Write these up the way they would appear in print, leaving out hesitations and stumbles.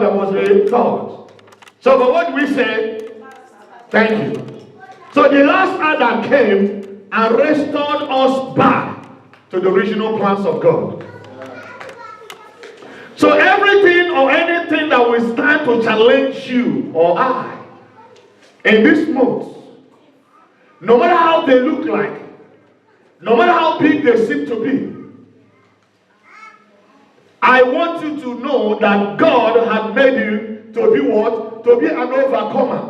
there must be thought. So, but what do we say? Thank you. So the last Adam came and restored us back to the original plans of God. So everything or anything that will stand to challenge you or I in this month, no matter how they look like, no matter how big they seem to be, I want you to know that God has made you to be what? To be an overcomer.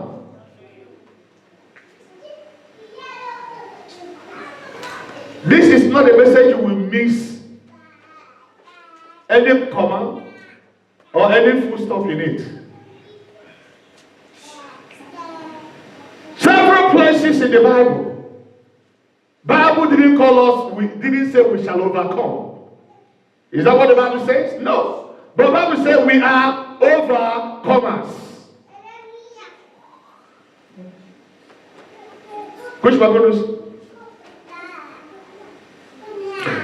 This is not a message you will miss any comma or any full stop in it. Several places in the Bible didn't call us, we didn't say we shall overcome. Is that what the Bible says? No. But the Bible says we are overcomers. Which Bible?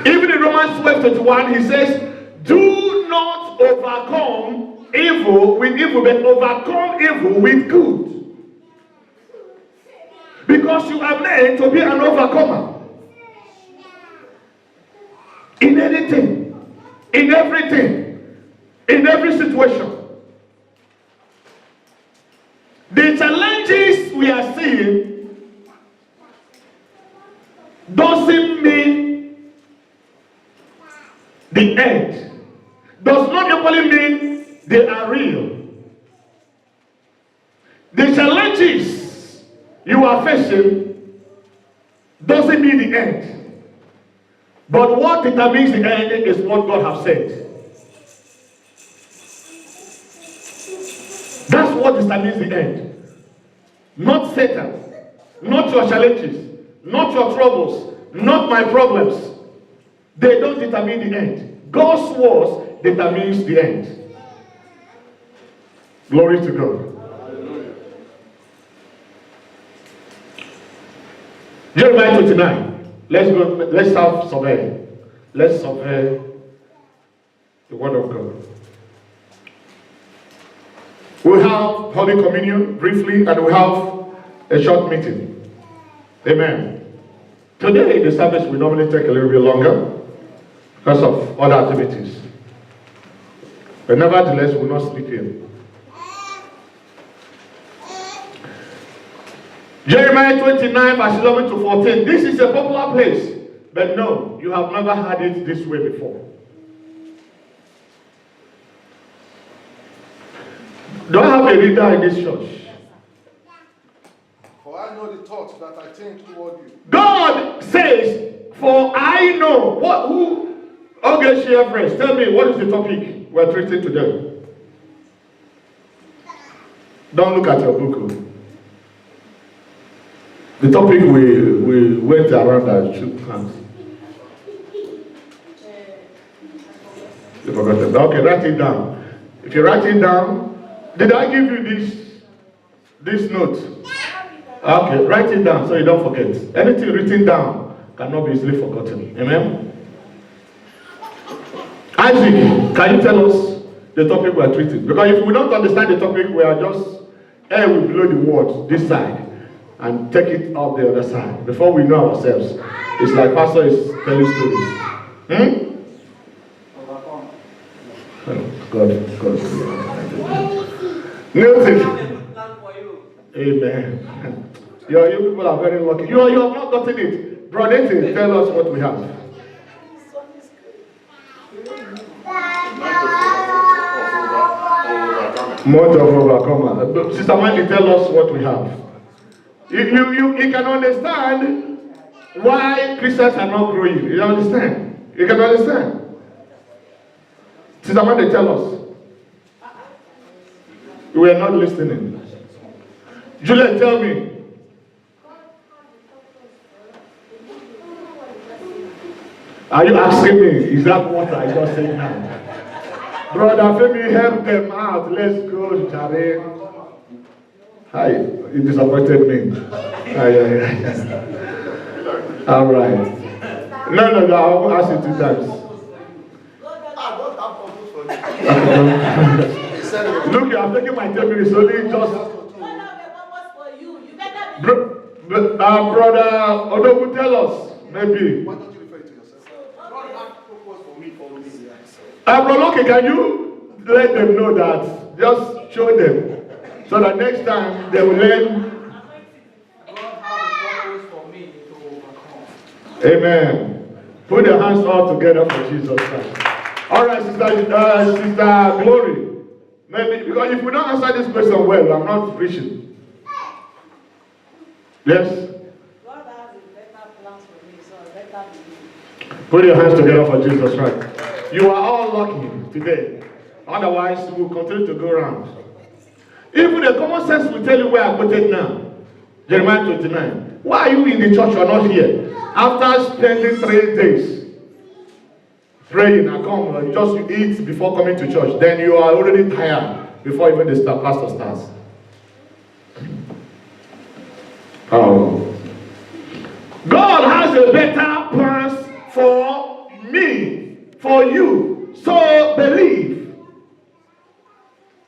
Even in Romans 12:21, he says, do not overcome evil with evil, but overcome evil with good. Because you are meant to be an overcomer. In anything. In everything, in every situation. The challenges we are seeing doesn't mean the end. Does not equally mean they are real. The challenges you are facing doesn't mean the end. But what determines the end is what God has said. That's what determines the end. Not Satan, not your challenges, not your troubles, not my problems. They don't determine the end. God's words determines the end. Glory to God. Jeremiah 29. Let's have survey. Let's survey the word of God. We'll have Holy Communion briefly, and we'll have a short meeting. Amen. Today, the service will normally take a little bit longer because of other activities. But nevertheless, we'll not sleep in. Jeremiah 29, verses 11 to 14. This is a popular place. But no, you have never had it this way before. Do I have a reader in this church? For I know the thoughts that I think toward you. God says, for I know. Who? Okay, share friends. Tell me, what is the topic we're treating today? Don't look at your book. The topic we went around and shook hands. You forgot it. Okay, write it down. If you write it down, did I give you this note? Okay, write it down so you don't forget. Anything written down cannot be easily forgotten. Amen? Isaac, can you tell us the topic we are treating? Because if we don't understand the topic, we are just air will blow the word this side and take it up the other side. Before we know ourselves, it's like pastor is telling stories. Oh, God. Nothing. Amen. You people are very lucky. You have not gotten it. Brother Nathan, tell us what we have. Month of overcomer. Sister Mandy, tell us what we have. You can understand why Christians are not growing. You understand? You can understand. Sister Mandy, tell us. We are not listening. Juliet, tell me. Are you asking me? Is that what I just said now? Brother Femi, help them out. Let's go, Jare. Hi, you disappointed me. All right. No, I won't ask you 2 times. said it. Look, I'm taking my 10 minutes only just. God have a purpose for you. You better believe. Brother Odogu, tell us, maybe. Why don't you refer to yourself? God has purpose for me for this year. Brother, okay, can you let them know that? Just show them. So that next time they will learn. God has a purpose for me to overcome. Amen. Put your hands all together for Jesus Christ. All right, Sister Glory. Maybe because if we don't answer this question well, I'm not preaching. Yes. God has a better plans for me, so I better believe. Put your hands together for Jesus Christ. You are all lucky today. Otherwise, we will continue to go around. Even the common sense will tell you where I put it now. Jeremiah 29. Why are you in the church or not here? After spending 3 days praying and come, just you eat before coming to church, then you are already tired before even the pastor starts. Oh. God has a better plans for me, for you. So believe.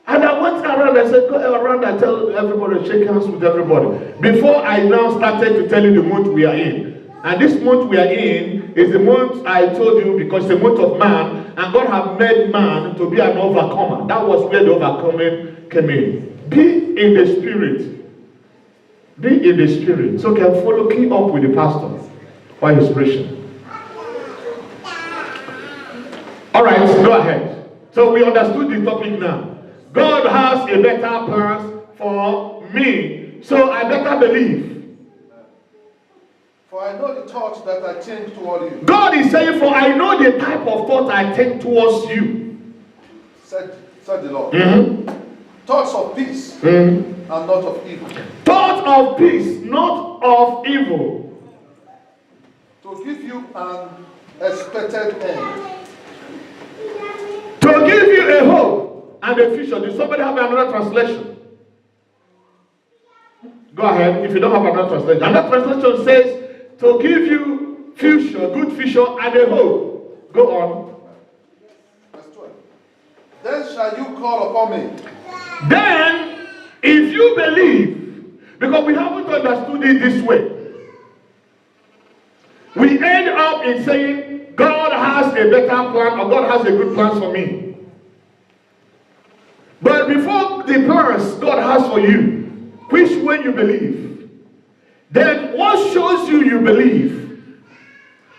And I went around, I said, go around and tell everybody, shake hands with everybody. Before I now started to tell you the month we are in. And this month we are in is the month I told you because the month of man, and God have made man to be an overcomer. That was where the overcoming came in. Be in the spirit. Be in the spirit. So can follow, keep up with the pastor while he's preaching. All right, go ahead. So we understood the topic now. God has a better plan for me. So I better believe. For I know the thoughts that I think toward you. God is saying, for I know the type of thought I think towards you. Said the Lord. Mm-hmm. Thoughts of peace Mm-hmm. and not of evil. Thought of peace, not of evil. To give you an expected end. To give you a hope and a future. Does somebody have another translation? Go ahead, if you don't have another translation. Another translation says, to give you future, good future, and a hope. Go on. Verse 12. Then shall you call upon me. Then, if you believe, because we haven't understood it this way, we end up in saying, God has a better plan, or God has a good plan for me. But before the plans God has for you, which when you believe, then what shows you believe,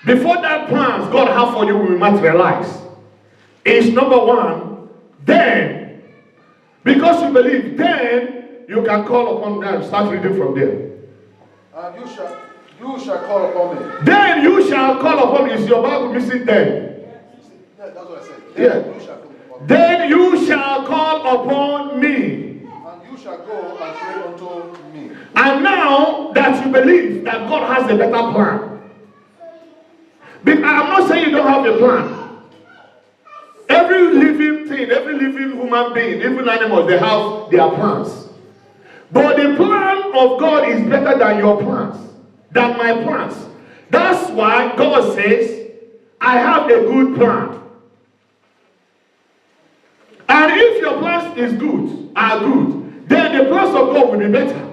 before that plans God has for you will materialize, is number one, then, because you believe, then you can call upon them. Start reading from there. And you shall call upon me. Then you shall call upon me. Is your Bible missing then? That's what I said. Yeah. Then you shall call upon me. Then you shall call upon me. And you shall go and pray unto me. And now that you believe that God has a better plan, I'm not saying you don't have a plan. Every living thing, every living human being, even animals, they have their plans. But the plan of God is better than your plans, than my plans. That's why God says, I have a good plan. And if your plans are good, then the plans of God will be better.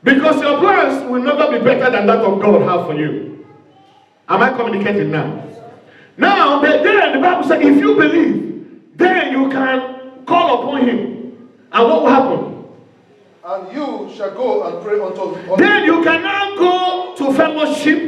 Because your plans will never be better than that of God have for you. Am I communicating now? Now, then the Bible says, if you believe, then you can call upon him. And what will happen? And you shall go and pray unto me. Then you can now go to fellowship.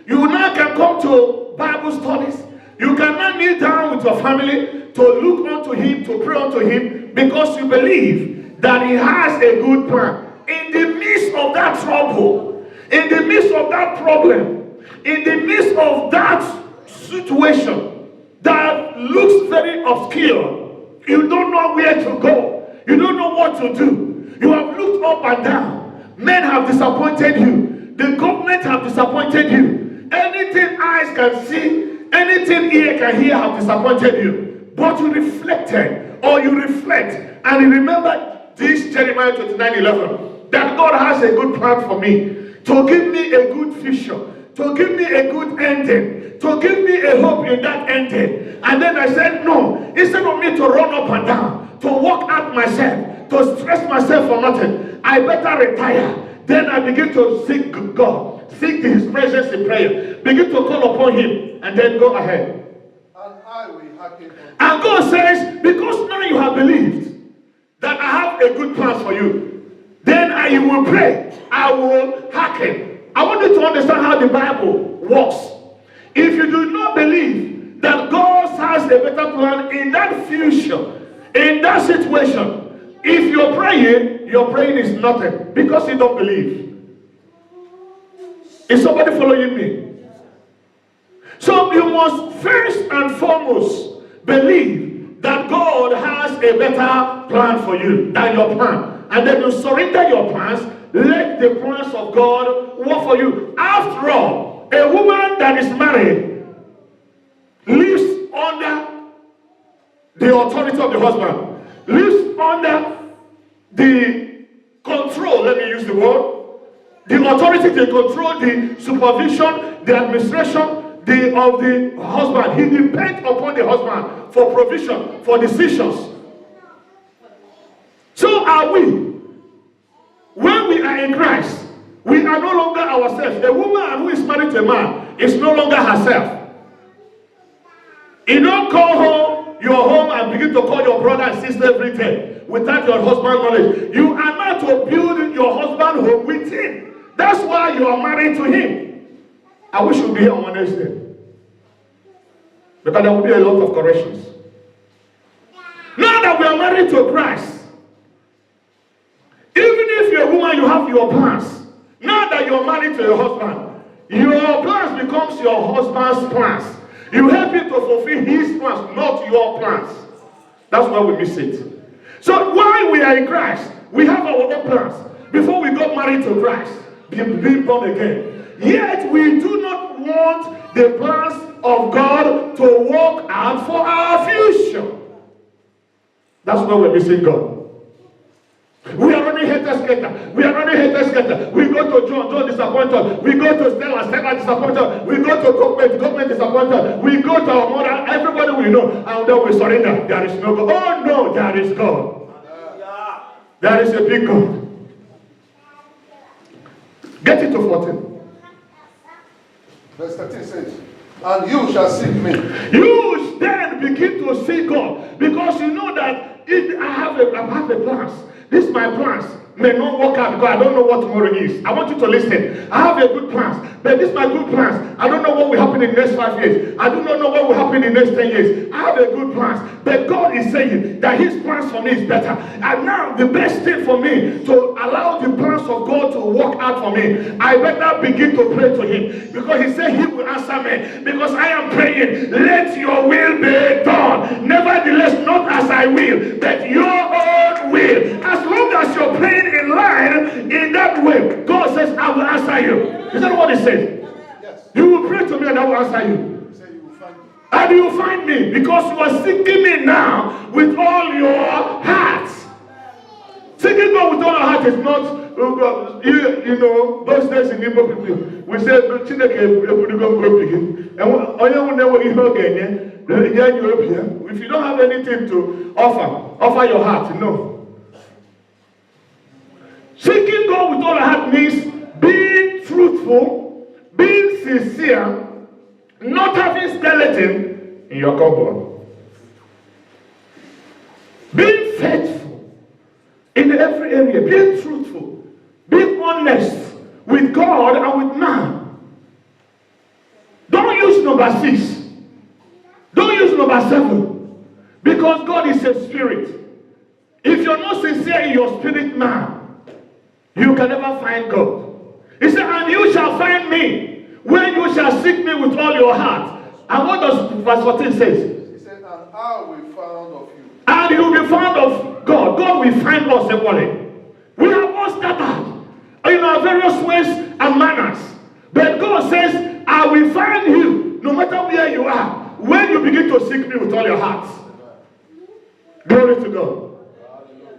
You now can come to Bible studies. You can now kneel down with your family to look unto him, to pray unto him, because you believe that he has a good plan. In the midst of that trouble, in the midst of that problem, in the midst of that situation that looks very obscure, you don't know where to go, you don't know what to do, you have looked up and down, men have disappointed you, the government have disappointed you, anything eyes can see, anything ear can hear have disappointed you, but you reflected, or you reflect, and you remember this Jeremiah 29:11, that God has a good plan for me, to give me a good future, to give me a good ending, to give me a hope in that ending. And then I said, no, instead of me to run up and down, to walk out myself, to stress myself for nothing, I better retire. Then I begin to seek God, seek his presence in prayer, begin to call upon him, and then go ahead. And I will hearken. And God says, because now you have believed that I have a good plan for you, then I will pray, I will hearken. I want you to understand how the Bible works. If you do not believe that God has a better plan in that future, in that situation, if your praying is nothing because you don't believe. Is somebody following me? So you must first and foremost believe that God has a better plan for you than your plan. And then you surrender your plans, let the plans of God work for you. After all, a woman that is married lives under the authority of the husband, lives under the control, let me use the word, the authority to control the supervision, the administration of the husband. He depends upon the husband for provision, for decisions. So are we. When we are in Christ, we are no longer ourselves. A woman who is married to a man is no longer herself. You don't call home your home and begin to call your brother and sister every day without your husband's knowledge. You are not to build your husband home with him. That's why you are married to him. I wish you'd be here on Wednesday, because there will be a lot of corrections. Now that we are married to Christ, even if you're a woman, you have your plans. Now that you're married to your husband, your plans becomes your husband's plans. You help him to fulfill his plans, not your plans. That's why we miss it. So while we are in Christ, we have our own plans. Before we got married to Christ, being born again. Yet we do not want the plans of God to work out for our future. That's why we're missing God. We are running haters-scatter. We are running haters-scatter. We go to John disappointed. We go to Stella disappointed. We go to government disappointed. We go to our mother, everybody we know, and then we surrender. There is no God. Oh no, there is God. There is a big God. Get it to 14. Verse 13 says, and you shall seek me. You then begin to seek God, because you know that if I have a plans. This my plans may not work out because I don't know what tomorrow is. I want you to listen. I have a good plans, but this my good plans. I don't know what will happen in the next 5 years. I do not know what will happen in the next 10 years. I have a good plans, but God is saying that his plans for me is better. And now the best thing for me to allow the plans of God to work out for me, I better begin to pray to him, because he said he will answer me, because I am praying, let your will be done. Nevertheless, not as I will, but your own will. As long as you're praying in line in that way, God says, I will answer you. Is that what he says? Yes. You will pray to me and I will answer you. He said you will find me. And you will find me, because you are seeking me now with all your heart. Seeking God with all your heart is not, you know, those days in Igbo people, we say, if you don't have anything to offer your heart, no. Seeking God with all your heart means being truthful, being sincere, not having skeleton in your cupboard. Being faithful in every area, being truthful, being honest with God and with man. Don't use number 6. Don't use number 7. Because God is a spirit. If you're not sincere in your spirit man, you can never find God. He said, and you shall find me when you shall seek me with all your heart. And what does verse 14 say? He said, and I will be found of you. And you will be found of God. God will find us equally. We have all scattered in our various ways and manners. But God says, I will find you no matter where you are, when you begin to seek me with all your heart. Glory to God.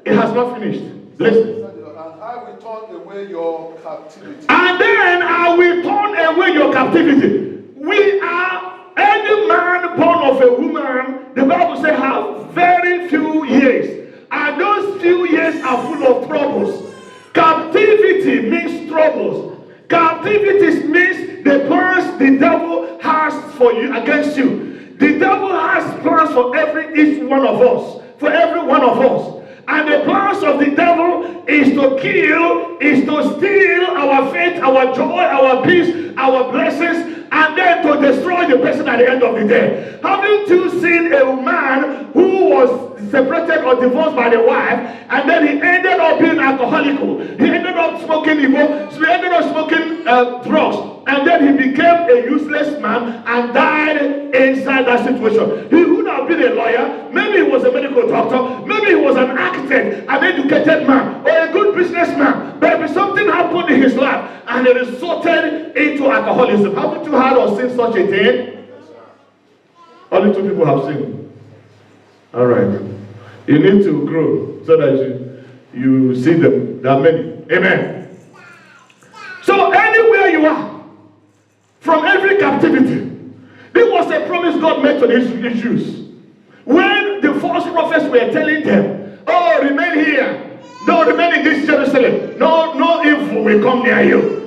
It has not finished. Listen. And I will turn away away your captivity. And then I will turn away your captivity. We are any man born of a woman, the Bible says, have very few years. And those few years are full of troubles. Captivity means troubles. Captivity means the plans the devil has for you, against you. The devil has plans for each one of us, for every one of us. And the plans of the devil is to kill, is to steal our faith, our joy, our peace, our blessings, and then to destroy the person at the end of the day. Haven't you seen a man who was separated or divorced by the wife, and then he ended up being alcoholical? He ended up smoking evil, so he ended up smoking drugs, and then he became a useless man and died inside that situation. He would have been a lawyer, maybe he was a medical doctor, maybe he was an architect, an educated man, or a good businessman, but if something happened in his life and it resulted into alcoholism. Haven't you heard or seen such a thing? Only 2 people have seen. All right. You need to grow so that you see them. There are many. Amen. So anywhere you are, from every captivity, this was a promise God made to the Jews. When the false prophets were telling them, oh, remain here. No, remain in this Jerusalem. No evil will come near you.